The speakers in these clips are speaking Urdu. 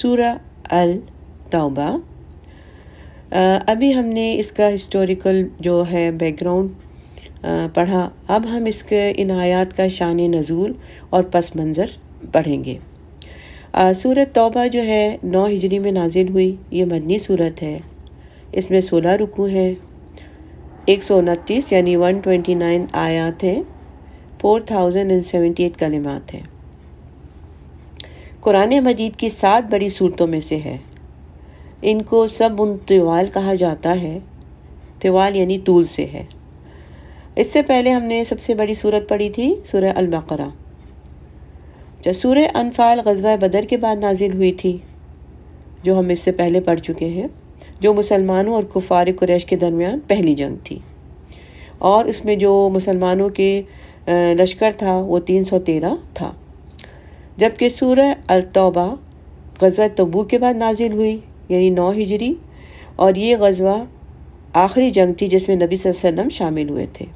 سورہ التوبہ۔ ابھی ہم نے اس کا ہسٹوریکل جو ہے بیک گراؤنڈ پڑھا، اب ہم اس کے ان آیات کا شان نزول اور پس منظر پڑھیں گے۔ سورہ توبہ جو ہے 9 ہجری میں نازل ہوئی، یہ مدنی سورت ہے۔ اس میں 16 رکوع ہیں، 129 یعنی 129 آیات ہیں، 4078 کلمات ہیں۔ قرآن مجید کی 7 بڑی صورتوں میں سے ہے۔ ان کو سب طوال کہا جاتا ہے، طوال یعنی طول سے ہے۔ اس سے پہلے ہم نے سب سے بڑی صورت پڑھی تھی سورہ البقرہ، جو سورہ انفال غزوہ بدر کے بعد نازل ہوئی تھی، جو ہم اس سے پہلے پڑھ چکے ہیں، جو مسلمانوں اور کفار قریش کے درمیان پہلی جنگ تھی، اور اس میں جو مسلمانوں کے لشکر تھا وہ 313 تھا۔ جبکہ سورہ التوبہ غزوہ تبوک کے بعد نازل ہوئی، یعنی 9 ہجری، اور یہ غزوہ آخری جنگ تھی جس میں نبی صلی اللہ علیہ وسلم شامل ہوئے تھے۔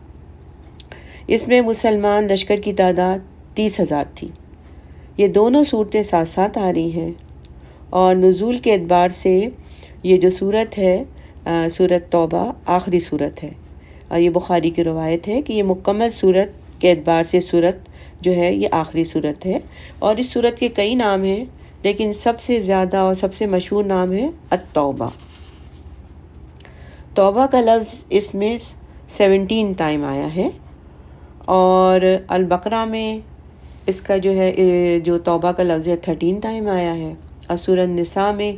اس میں مسلمان لشکر کی تعداد 30,000 تھی۔ یہ دونوں صورتیں ساتھ ساتھ آ رہی ہیں، اور نزول کے اعتبار سے یہ جو صورت ہے سورۃ توبہ آخری صورت ہے، اور یہ بخاری کی روایت ہے کہ یہ مکمل صورت کے اعتبار سے صورت جو ہے یہ آخری صورت ہے۔ اور اس صورت کے کئی نام ہیں، لیکن سب سے زیادہ اور سب سے مشہور نام ہے التوبہ۔ توبہ کا لفظ اس میں 17 ٹائم آیا ہے، اور البقرہ میں اس کا جو ہے جو توبہ کا لفظ ہے 13 ٹائم آیا ہے، اور سورہ النساء میں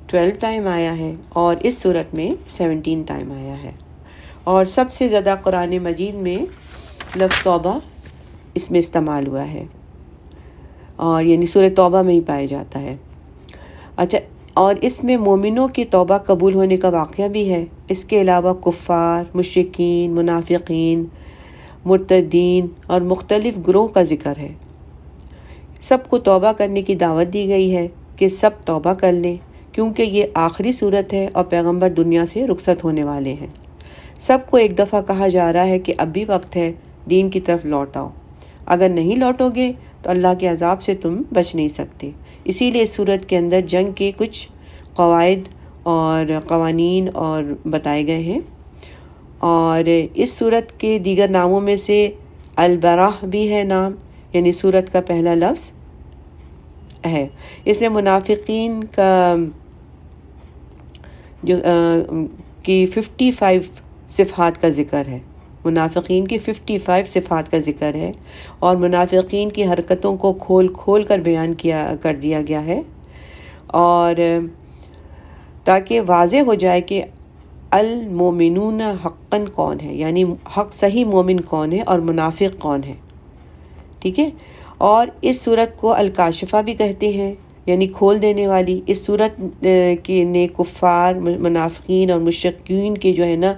12 ٹائم آیا ہے، اور اس صورت میں 17 ٹائم آیا ہے۔ اور سب سے زیادہ قرآن مجید میں لفظ توبہ اس میں استعمال ہوا ہے، اور یعنی سورہ توبہ میں ہی پایا جاتا ہے۔ اچھا، اور اس میں مومنوں کی توبہ قبول ہونے کا واقعہ بھی ہے۔ اس کے علاوہ کفار، مشرکین، منافقین، مرتدین اور مختلف گروہ کا ذکر ہے۔ سب کو توبہ کرنے کی دعوت دی گئی ہے کہ سب توبہ کر لیں، کیونکہ یہ آخری صورت ہے اور پیغمبر دنیا سے رخصت ہونے والے ہیں۔ سب کو ایک دفعہ کہا جا رہا ہے کہ اب بھی وقت ہے، دین کی طرف لوٹ آؤ۔ اگر نہیں لوٹو گے تو اللہ کے عذاب سے تم بچ نہیں سکتے۔ اسی لیے اس صورت کے اندر جنگ کے کچھ قواعد اور قوانین اور بتائے گئے ہیں، اور اس صورت کے دیگر ناموں میں سے البراہ بھی ہے نام، یعنی صورت کا پہلا لفظ ہے۔ اس میں منافقین کا جو کی 55 صفات کا ذکر ہے، منافقین کی 55 صفات کا ذکر ہے، اور منافقین کی حرکتوں کو کھول کھول کر بیان کر دیا گیا ہے، اور تاکہ واضح ہو جائے کہ المومنون حقاً کون ہے، یعنی حق صحیح مومن کون ہے اور منافق کون ہے، ٹھیک ہے۔ اور اس صورت کو الکاشفہ بھی کہتے ہیں، یعنی کھول دینے والی۔ اس صورت کے نے کفار، منافقین اور مشرکین کے جو ہے نا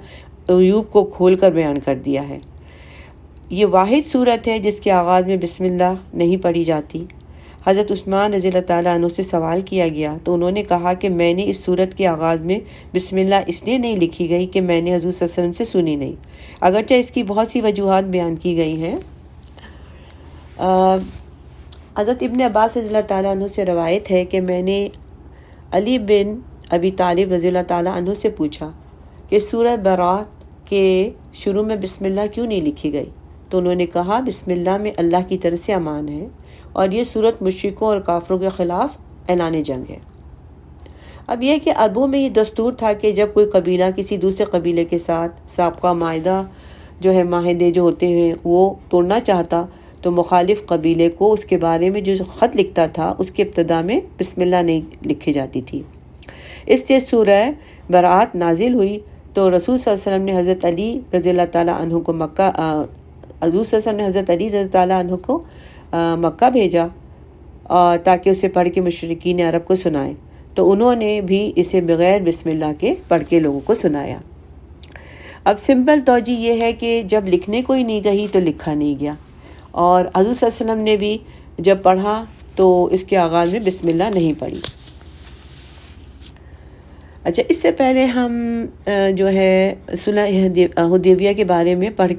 عیوب کو کھول کر بیان کر دیا ہے۔ یہ واحد صورت ہے جس کے آغاز میں بسم اللہ نہیں پڑھی جاتی۔ حضرت عثمان رضی اللہ تعالیٰ عنہ سے سوال کیا گیا تو انہوں نے کہا کہ میں نے اس صورت کے آغاز میں بسم اللہ اس لیے نہیں لکھی گئی کہ میں نے حضور صلی اللہ علیہ وسلم سے سنی نہیں، اگرچہ اس کی بہت سی وجوہات بیان کی گئی ہیں۔ حضرت ابن عباس رضی اللہ تعالیٰ عنہ سے روایت ہے کہ میں نے علی بن ابی طالب رضی اللہ تعالیٰ عنہ سے پوچھا کہ سورہ برات کے شروع میں بسم اللہ کیوں نہیں لکھی گئی، تو انہوں نے کہا بسم اللہ میں اللہ کی طرف سے امان ہے، اور یہ صورت مشرکوں اور کافروں کے خلاف اعلان جنگ ہے۔ اب یہ کہ عربوں میں یہ دستور تھا کہ جب کوئی قبیلہ کسی دوسرے قبیلے کے ساتھ سابقہ معاہدہ جو ہے معاہدے جو ہوتے ہیں وہ توڑنا چاہتا تو مخالف قبیلے کو اس کے بارے میں جو خط لکھتا تھا اس کے ابتدا میں بسم اللہ نہیں لکھی جاتی تھی۔ اس سے سورہ برات نازل ہوئی تو رسول صلی اللہ علیہ وسلم نے حضرت علی رضی اللہ تعالیٰ عنہ کو مکہ بھیجا تاکہ اسے پڑھ کے مشرکین عرب کو سنائیں، تو انہوں نے بھی اسے بغیر بسم اللہ کے پڑھ کے لوگوں کو سنایا۔ اب سمپل توجہ یہ ہے کہ جب لکھنے کو ہی نہیں گئی تو لکھا نہیں گیا، اور حضور صلی اللہ علیہ وسلم نے بھی جب پڑھا تو اس کے آغاز میں بسم اللہ نہیں پڑھی۔ اچھا، اس سے پہلے ہم جو ہے صلح حدیبیہ کے بارے میں پڑھ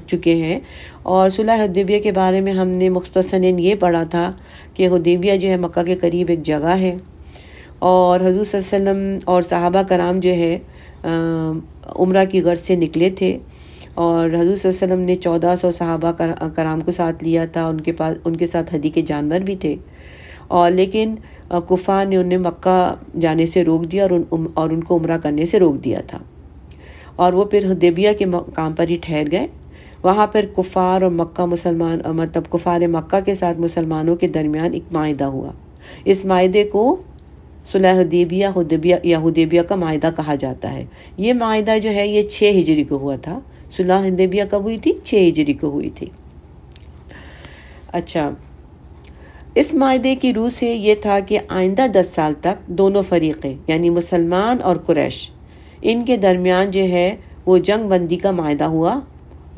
چکے ہیں، اور صلح حدیبیہ کے بارے میں ہم نے مختصراً یہ پڑھا تھا کہ حدیبیہ جو ہے مکہ کے قریب ایک جگہ ہے، اور حضور صلی اللہ علیہ وسلم اور صحابہ کرام جو ہے عمرہ کی غرض سے نکلے تھے، اور حضور صلی اللہ علیہ وسلم نے 1400 صحابہ کرام کو ساتھ لیا تھا، ان کے ساتھ ہدی کے جانور بھی تھے، اور لیکن کفار نے انہیں مکہ جانے سے روک دیا اور ان کو عمرہ کرنے سے روک دیا تھا، اور وہ پھر حدیبیہ کے مقام پر ہی ٹھہر گئے۔ وہاں پر کفار اور کفار مکہ کے ساتھ مسلمانوں کے درمیان ایک معاہدہ ہوا۔ اس معاہدے کو صلح حدیبیہ کا معاہدہ کہا جاتا ہے۔ یہ معاہدہ جو ہے یہ 6 ہجری کو ہوا تھا۔ صلح حدیبیہ کب ہوئی تھی؟ 6 ہجری کو ہوئی تھی۔ اچھا، اس معاہدے کی روح سے یہ تھا کہ آئندہ 10 سال تک دونوں فریقیں یعنی مسلمان اور قریش، ان کے درمیان جو ہے وہ جنگ بندی کا معاہدہ ہوا،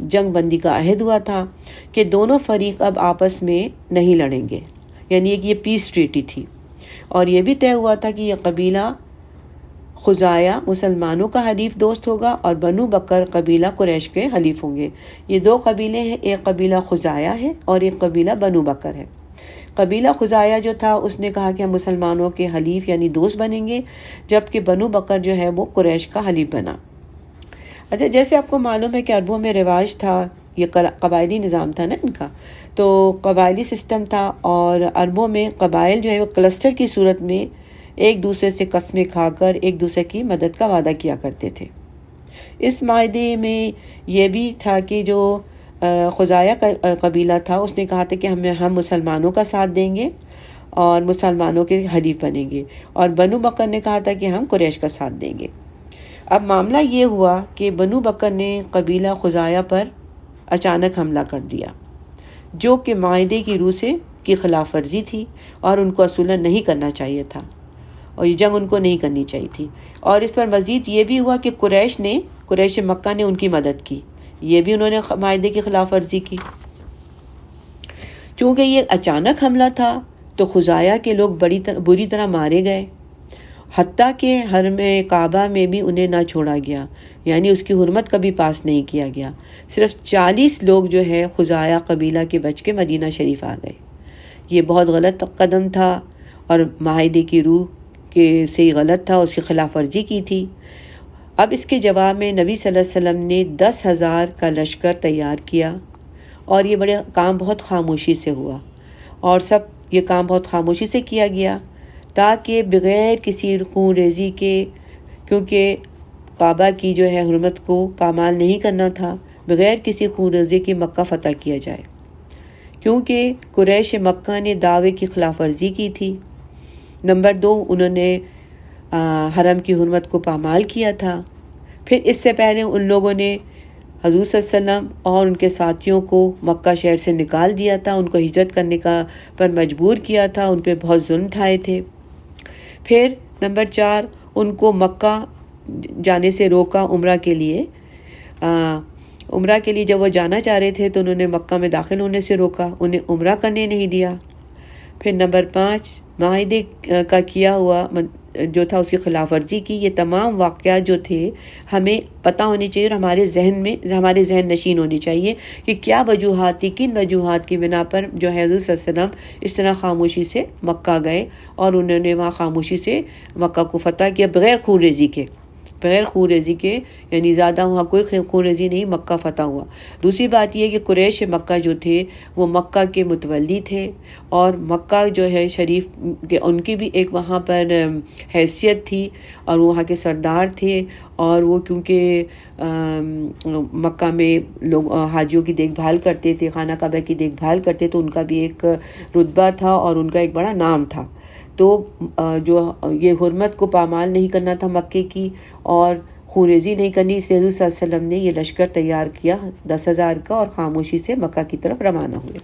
جنگ بندی کا عہد ہوا تھا کہ دونوں فریق اب آپس میں نہیں لڑیں گے، یعنی یہ پیس ٹریٹی تھی۔ اور یہ بھی طے ہوا تھا کہ یہ قبیلہ خزاعہ مسلمانوں کا حلیف دوست ہوگا، اور بنو بکر قبیلہ قریش کے حلیف ہوں گے۔ یہ 2 قبیلے ہیں، ایک قبیلہ خزاعہ ہے اور ایک قبیلہ بنو بکر ہے۔ قبیلہ خزاعہ جو تھا اس نے کہا کہ ہم مسلمانوں کے حلیف یعنی دوست بنیں گے، جبکہ بنو بکر جو ہے وہ قریش کا حلیف بنا۔ اچھا، جیسے آپ کو معلوم ہے کہ عربوں میں رواج تھا، یہ قبائلی نظام تھا نا ان کا، تو قبائلی سسٹم تھا، اور عربوں میں قبائل جو ہے وہ کلسٹر کی صورت میں ایک دوسرے سے قسمیں کھا کر ایک دوسرے کی مدد کا وعدہ کیا کرتے تھے۔ اس معاہدے میں یہ بھی تھا کہ جو خزاعہ کا قبیلہ تھا اس نے کہا تھا کہ ہم مسلمانوں کا ساتھ دیں گے اور مسلمانوں کے حلیف بنیں گے، اور بنو بکر نے کہا تھا کہ ہم قریش کا ساتھ دیں گے۔ اب معاملہ یہ ہوا کہ بنو بکر نے قبیلہ خزاعہ پر اچانک حملہ کر دیا، جو کہ معاہدے کی روح سے کی خلاف ورزی تھی، اور ان کو اصولاً نہیں کرنا چاہیے تھا، اور یہ جنگ ان کو نہیں کرنی چاہیے تھی۔ اور اس پر مزید یہ بھی ہوا کہ قریش مکہ نے ان کی مدد کی، یہ بھی انہوں نے معاہدے کی خلاف ورزی کی۔ چونکہ یہ اچانک حملہ تھا تو خزاعہ کے لوگ بری طرح مارے گئے، حتیٰ کہ حرم کعبہ میں بھی انہیں نہ چھوڑا گیا، یعنی اس کی حرمت کبھی پاس نہیں کیا گیا۔ صرف 40 لوگ جو ہے خزاعہ قبیلہ کے بچ کے مدینہ شریف آ گئے۔ یہ بہت غلط قدم تھا، اور معاہدے کی روح سے غلط تھا، اس کی خلاف ورزی کی تھی۔ اب اس کے جواب میں نبی صلی اللہ علیہ وسلم نے 10,000 کا لشکر تیار کیا، اور یہ کام بہت خاموشی سے ہوا، اور یہ کام بہت خاموشی سے کیا گیا تاکہ بغیر کسی خون ریزی کے، کیونکہ کعبہ کی جو ہے حرمت کو پامال نہیں کرنا تھا، بغیر کسی خون ریزی کے مکہ فتح کیا جائے، کیونکہ قریش مکہ نے دعوے کی خلاف ورزی کی تھی۔ نمبر 2، انہوں نے حرم کی حرمت کو پامال کیا تھا۔ پھر اس سے پہلے ان لوگوں نے حضور صلی اللہ علیہ وسلم اور ان کے ساتھیوں کو مکہ شہر سے نکال دیا تھا، ان کو ہجرت کرنے پر مجبور کیا تھا، ان پہ بہت ظلم ڈھائے تھے۔ پھر نمبر 4، ان کو مکہ جانے سے روکا عمرہ کے لیے جب وہ جانا چاہ رہے تھے تو انہوں نے مکہ میں داخل ہونے سے روکا، انہیں عمرہ کرنے نہیں دیا۔ پھر نمبر 5، معاہدے کا کیا ہوا جو تھا اس کی خلاف ورزی کی۔ یہ تمام واقعات جو تھے ہمیں پتہ ہونے چاہیے، اور ہمارے ذہن نشین ہونے چاہیے کہ کیا وجوہات تھی، کن وجوہات کی بنا پر جو ہے حضور صلی اللہ علیہ وسلم اس طرح خاموشی سے مکہ گئے، اور انہوں نے وہاں خاموشی سے مکہ کو فتح کیا بغیر خون ریزی کے، یعنی زیادہ وہاں کوئی خون ریزی نہیں، مکہ فتح ہوا۔ دوسری بات یہ کہ قریش مکہ جو تھے وہ مکہ کے متولی تھے، اور مکہ جو ہے شریف ان کی بھی ایک وہاں پر حیثیت تھی، اور وہاں کے سردار تھے، اور وہ کیونکہ مکہ میں لوگ حاجیوں کی دیکھ بھال کرتے تھے، خانہ کعبہ کی دیکھ بھال کرتے، تو ان کا بھی ایک رتبہ تھا اور ان کا ایک بڑا نام تھا۔ تو جو یہ حرمت کو پامال نہیں کرنا تھا مکے کی، اور خوریزی نہیں کرنی، اس لیے حضور صلی اللہ علیہ وسلم نے یہ لشکر تیار کیا 10,000 کا، اور خاموشی سے مکہ کی طرف روانہ ہوئے۔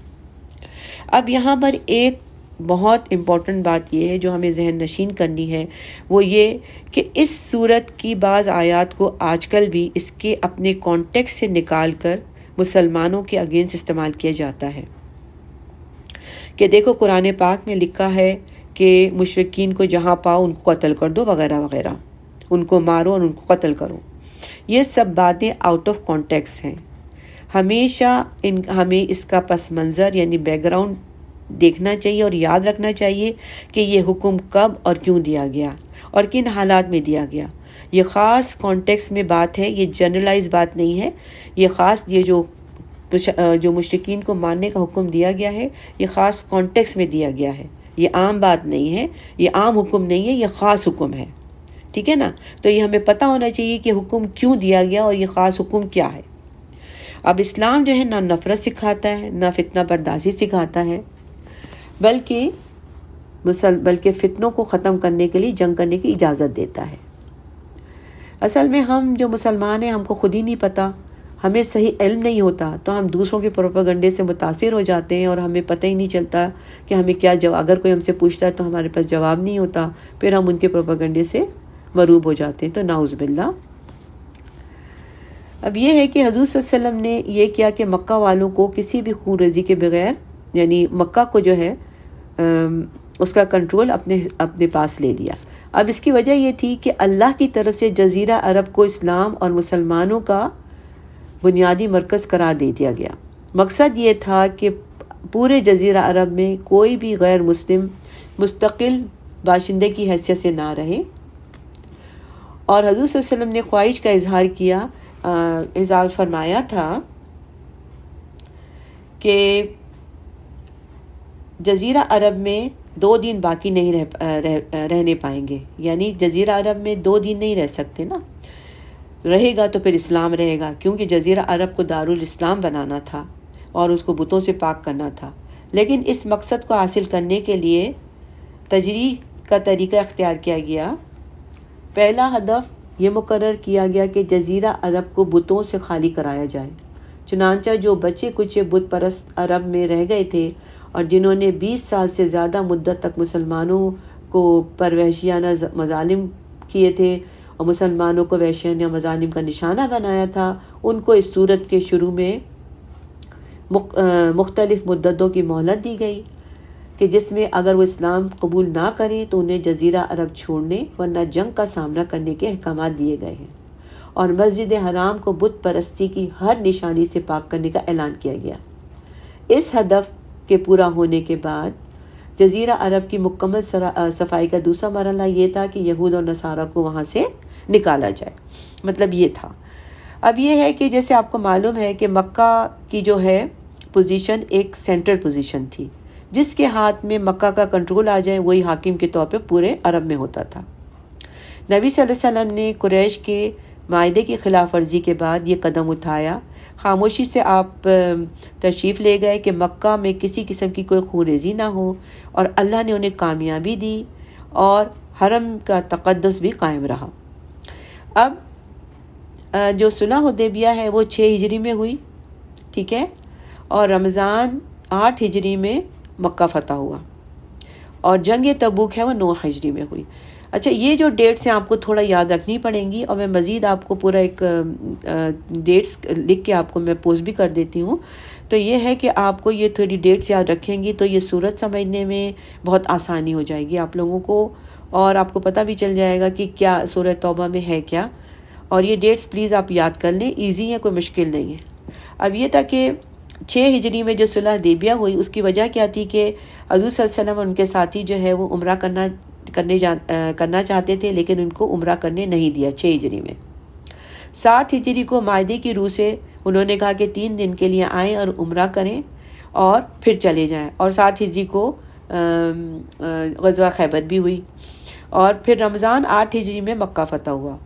اب یہاں پر ایک بہت امپورٹنٹ بات یہ ہے جو ہمیں ذہن نشین کرنی ہے، وہ یہ کہ اس صورت کی بعض آیات کو آج کل بھی اس کے اپنے کانٹیکس سے نکال کر مسلمانوں کے اگینسٹ استعمال کیا جاتا ہے، کہ دیکھو قرآن پاک میں لکھا ہے کہ مشرکین کو جہاں پاؤ ان کو قتل کر دو وغیرہ وغیرہ، ان کو مارو اور ان کو قتل کرو۔ یہ سب باتیں آؤٹ آف کانٹیکس ہیں۔ ہمیشہ ہمیں اس کا پس منظر یعنی بیک گراؤنڈ دیکھنا چاہیے اور یاد رکھنا چاہیے کہ یہ حکم کب اور کیوں دیا گیا اور کن حالات میں دیا گیا۔ یہ خاص کانٹیکس میں بات ہے، یہ جنرلائز بات نہیں ہے۔ یہ خاص یہ جو مشرکین کو ماننے کا حکم دیا گیا ہے یہ خاص کانٹیکس میں دیا گیا ہے، یہ عام بات نہیں ہے، یہ عام حکم نہیں ہے، یہ خاص حکم ہے، ٹھیک ہے نا؟ تو یہ ہمیں پتہ ہونا چاہیے کہ حکم کیوں دیا گیا اور یہ خاص حکم کیا ہے۔ اب اسلام جو ہے نہ نفرت سکھاتا ہے نہ فتنہ برداشی سکھاتا ہے، بلکہ فتنوں کو ختم کرنے کے لیے جنگ کرنے کی اجازت دیتا ہے۔ اصل میں ہم جو مسلمان ہیں ہم کو خود ہی نہیں پتہ، ہمیں صحیح علم نہیں ہوتا تو ہم دوسروں کے پروپیگنڈے سے متاثر ہو جاتے ہیں اور ہمیں پتہ ہی نہیں چلتا کہ ہمیں کیا جواب، اگر کوئی ہم سے پوچھتا ہے تو ہمارے پاس جواب نہیں ہوتا، پھر ہم ان کے پروپیگنڈے سے مروب ہو جاتے ہیں، تو نعوذ باللہ۔ اب یہ ہے کہ حضور صلی اللہ علیہ وسلم نے یہ کیا کہ مکہ والوں کو کسی بھی خون ریزی کے بغیر، یعنی مکہ کو جو ہے اس کا کنٹرول اپنے پاس لے لیا۔ اب اس کی وجہ یہ تھی کہ اللہ کی طرف سے جزیرہ عرب کو اسلام اور مسلمانوں کا بنیادی مرکز قرار دے دیا گیا۔ مقصد یہ تھا کہ پورے جزیرہ عرب میں کوئی بھی غیر مسلم مستقل باشندے کی حیثیت سے نہ رہے، اور حضور صلی اللہ علیہ وسلم نے خواہش کا اظہار فرمایا تھا کہ جزیرہ عرب میں 2 دن باقی نہیں رہنے پائیں گے، یعنی جزیرہ عرب میں 2 دن نہیں رہ سکتے نا، رہے گا تو پھر اسلام رہے گا، کیونکہ جزیرہ عرب کو دارالاسلام بنانا تھا اور اس کو بتوں سے پاک کرنا تھا۔ لیکن اس مقصد کو حاصل کرنے کے لیے تجریح کا طریقہ اختیار کیا گیا۔ پہلا ہدف یہ مقرر کیا گیا کہ جزیرہ عرب کو بتوں سے خالی کرایا جائے۔ چنانچہ جو بچے کچھ بت پرست عرب میں رہ گئے تھے اور جنہوں نے 20 سال سے زیادہ مدت تک مسلمانوں کو پر وحشیانہ مظالم کیے تھے اور مسلمانوں کو وحشیانہ مظالم کا نشانہ بنایا تھا، ان کو اس صورت کے شروع میں مختلف مدتوں کی مہلت دی گئی کہ جس میں اگر وہ اسلام قبول نہ کریں تو انہیں جزیرہ عرب چھوڑنے ورنہ جنگ کا سامنا کرنے کے احکامات دیے گئے ہیں، اور مسجد حرام کو بت پرستی کی ہر نشانی سے پاک کرنے کا اعلان کیا گیا۔ اس ہدف کے پورا ہونے کے بعد جزیرہ عرب کی مکمل صفائی کا دوسرا مرحلہ یہ تھا کہ یہود اور نصارہ کو وہاں سے نکالا جائے، مطلب یہ تھا۔ اب یہ ہے کہ جیسے آپ کو معلوم ہے کہ مکہ کی جو ہے پوزیشن ایک سینٹرل پوزیشن تھی، جس کے ہاتھ میں مکہ کا کنٹرول آ جائے وہی حاکم کے طور پہ پورے عرب میں ہوتا تھا۔ نبی صلی اللہ علیہ وسلم نے قریش کے معاہدے کی خلاف ورزی کے بعد یہ قدم اٹھایا۔ خاموشی سے آپ تشریف لے گئے کہ مکہ میں کسی قسم کی کوئی خون ریزی نہ ہو، اور اللہ نے انہیں کامیابی دی اور حرم کا تقدس بھی قائم رہا۔ اب جو صلح حدیبیہ ہے وہ 6 ہجری میں ہوئی، ٹھیک ہے، اور رمضان 8 ہجری میں مکہ فتح ہوا، اور جنگ تبوک ہے وہ 9 ہجری میں ہوئی۔ اچھا، یہ جو ڈیٹس ہیں آپ کو تھوڑا یاد رکھنی پڑیں گی، اور میں مزید آپ کو پورا ایک ڈیٹس لکھ کے آپ کو میں پوسٹ بھی کر دیتی ہوں۔ تو یہ ہے کہ آپ کو یہ تھوڑی ڈیٹس یاد رکھیں گی تو یہ صورت سمجھنے میں بہت آسانی ہو جائے گی آپ لوگوں کو، اور آپ کو پتہ بھی چل جائے گا کہ کیا سورہ توبہ میں ہے کیا، اور یہ ڈیٹس پلیز آپ یاد کر لیں، ایزی ہے، کوئی مشکل نہیں ہے۔ اب یہ تھا کہ 6 ہجری میں جو صلح حدیبیہ ہوئی اس کی وجہ کیا تھی کہ حضور صلی اللہ علیہ وسلم اور ان کے ساتھی جو ہے وہ عمرہ کرنا چاہتے تھے، لیکن ان کو عمرہ کرنے نہیں دیا 6 ہجری میں۔ 7 ہجری کو معاہدے کی روح سے انہوں نے کہا کہ 3 دن کے لیے آئیں اور عمرہ کریں اور پھر چلے جائیں، اور 7 ہجری کو غزوہ خیبر بھی ہوئی، اور پھر رمضان 8 ہجری میں مکہ فتح ہوا۔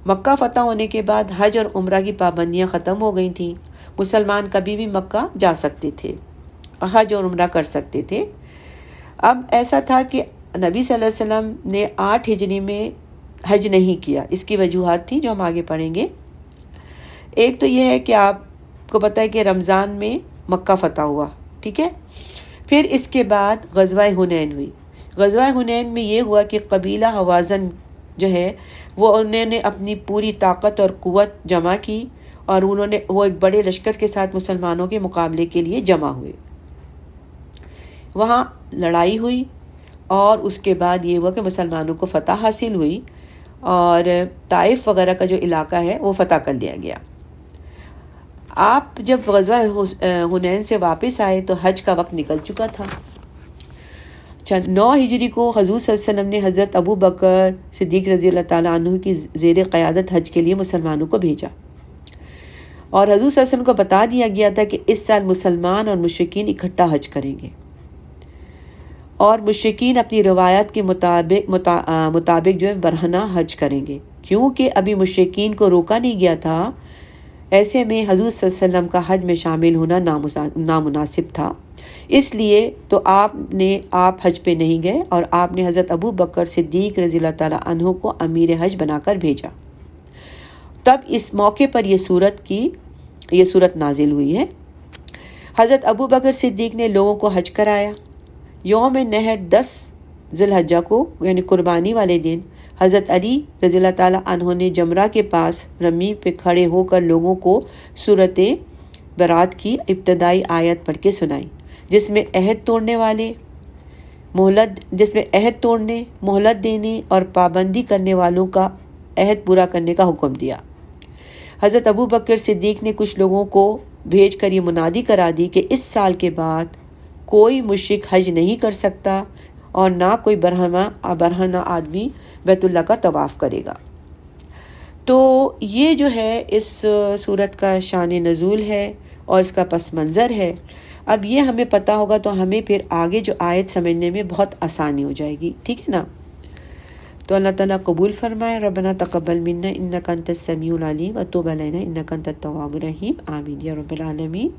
مکہ فتح ہونے کے بعد حج اور عمرہ کی پابندیاں ختم ہو گئی تھیں، مسلمان کبھی بھی مکہ جا سکتے تھے اور حج اور عمرہ کر سکتے تھے۔ اب ایسا تھا کہ نبی صلی اللہ علیہ وسلم نے 8 ہجری میں حج نہیں کیا، اس کی وجوہات تھیں جو ہم آگے پڑھیں گے۔ ایک تو یہ ہے کہ آپ کو پتہ ہے کہ رمضان میں مکہ فتح ہوا، ٹھیک ہے، پھر اس کے بعد غزوہ حنین ہوئی۔ غزوہ حنین میں یہ ہوا کہ قبیلہ حوازن جو ہے انہوں نے اپنی پوری طاقت اور قوت جمع کی، اور وہ ایک بڑے لشکر کے ساتھ مسلمانوں کے مقابلے کے لیے جمع ہوئے۔ وہاں لڑائی ہوئی، اور اس کے بعد یہ ہوا کہ مسلمانوں کو فتح حاصل ہوئی، اور طائف وغیرہ کا جو علاقہ ہے وہ فتح کر لیا گیا۔ آپ جب غزوہ حنین سے واپس آئے تو حج کا وقت نکل چکا تھا۔ 9 ہجری کو حضور صلی اللہ علیہ وسلم نے حضرت ابو بکر صدیق رضی اللہ تعالیٰ عنہ کی زیر قیادت حج کے لیے مسلمانوں کو بھیجا، اور حضور صلی اللہ علیہ وسلم کو بتا دیا گیا تھا کہ اس سال مسلمان اور مشرکین اکٹھا حج کریں گے، اور مشرکین اپنی روایات کے مطابق جو ہے برہنہ حج کریں گے، کیونکہ ابھی مشرکین کو روکا نہیں گیا تھا۔ ایسے میں حضور صلی اللہ علیہ وسلم کا حج میں شامل ہونا نامناسب تھا، اس لیے تو آپ حج پہ نہیں گئے، اور آپ نے حضرت ابو بکر صدیق رضی اللہ تعالیٰ عنہ کو امیر حج بنا کر بھیجا۔ تب اس موقع پر یہ صورت نازل ہوئی ہے۔ حضرت ابو بکر صدیق نے لوگوں کو حج کرایا۔ یوم نحر 10 ذی الحجہ کو یعنی قربانی والے دن حضرت علی رضی اللہ تعالیٰ عنہ نے جمرہ کے پاس رمی پہ کھڑے ہو کر لوگوں کو سورۃ برات کی ابتدائی آیت پڑھ کے سنائی، جس میں عہد توڑنے، مہلت دینے اور پابندی کرنے والوں کا عہد پورا کرنے کا حکم دیا۔ حضرت ابو بکر صدیق نے کچھ لوگوں کو بھیج کر یہ منادی کرا دی کہ اس سال کے بعد کوئی مشرک حج نہیں کر سکتا، اور نہ کوئی برہنہ آدمی بیت اللہ کا طواف کرے گا۔ تو یہ جو ہے اس صورت کا شان نزول ہے اور اس کا پس منظر ہے۔ اب یہ ہمیں پتہ ہوگا تو ہمیں پھر آگے جو آیت سمجھنے میں بہت آسانی ہو جائے گی، ٹھیک ہے نا؟ تو اللہ تعالیٰ قبول فرمائے۔ ربنا تقبل منا انک انت السمیع العلیم وتب علینا انک انت التواب الرحیم، آمین یا رب العالمین۔